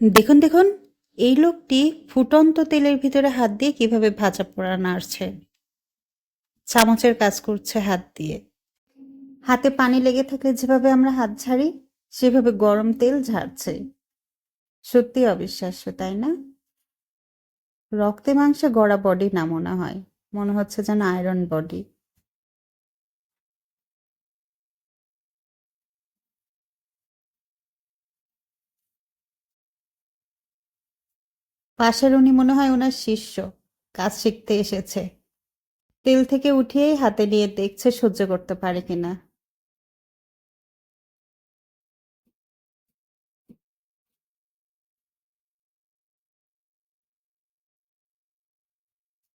দেখুন দেখুন, এই লোকটি ফুটন্ত তেলের ভিতরে হাত দিয়ে কিভাবে ভাজা পোড়া নাড়ছে। চামচের কাজ করছে হাত দিয়ে। হাতে পানি লেগে থাকলে যেভাবে আমরা হাত ঝাড়ি, সেভাবে গরম তেল ঝাড়ছে। সত্যি অবিশ্বাস্য, তাই না? রক্তে মাংসে গড়া বডি না মনে হয়, মনে হচ্ছে যেন আয়রন বডি। পাশের উনি মনে হয় ওনার শিষ্য, কাজ শিখতে এসেছে। তেল থেকে উঠিয়েই হাতে নিয়ে দেখছে সহ্য করতে পারে কিনা।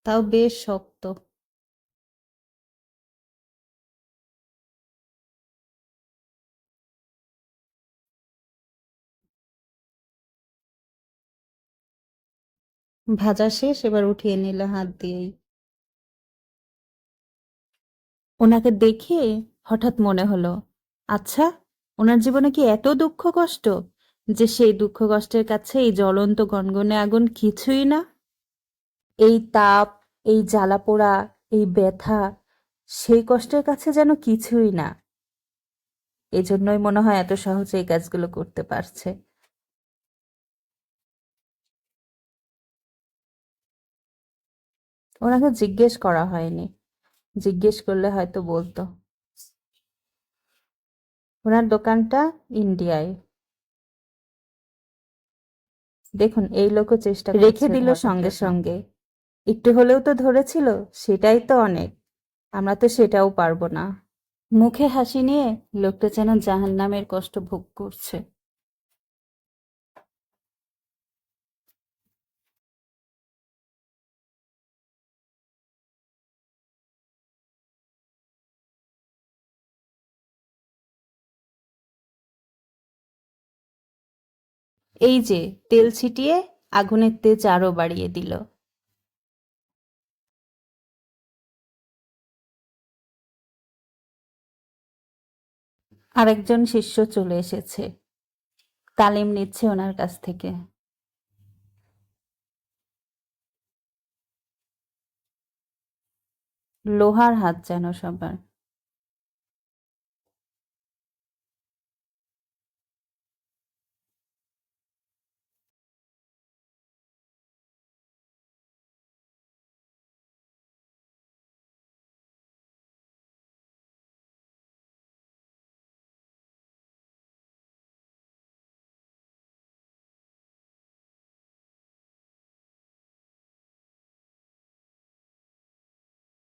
তাও বেশ শক্ত। ভাজা শেষ, এবার উঠিয়ে নিল হাত দিয়েই। ওনাকে দেখে হঠাৎ মনে হলো, আচ্ছা, ওনার জীবনে কি এত দুঃখ কষ্ট যে সেই দুঃখ কষ্টের কাছে এই জ্বলন্ত গনগনে আগুন কিছুই না। এই তাপ, এই জ্বালা পোড়া, এই ব্যথা সেই কষ্টের কাছে যেন কিছুই না। এজন্যই মনে হয় এত সহজে এই কাজগুলো করতে পারছে। ওনাকে জিজ্ঞেস করা হয়নি, জিজ্ঞেস করলে হয়তো বলতো। ওনার দোকানটা ইন্ডিয়ায়। দেখুন, এই লোকও চেষ্টা রেখে দিল সঙ্গে সঙ্গে। একটু হলেও তো ধরেছিল, সেটাই তো অনেক। আমরা তো সেটাও পারবো না। মুখে হাসি নিয়ে লোকটা যেন জাহান্নামের কষ্ট ভোগ করছে। এই যে তেল ছিটিয়ে আগুনের তেজ আরো বাড়িয়ে দিল। আরেকজন শিষ্য চলে এসেছে, তালিম নিচ্ছে ওনার কাছ থেকে। লোহার হাত যেন সবার।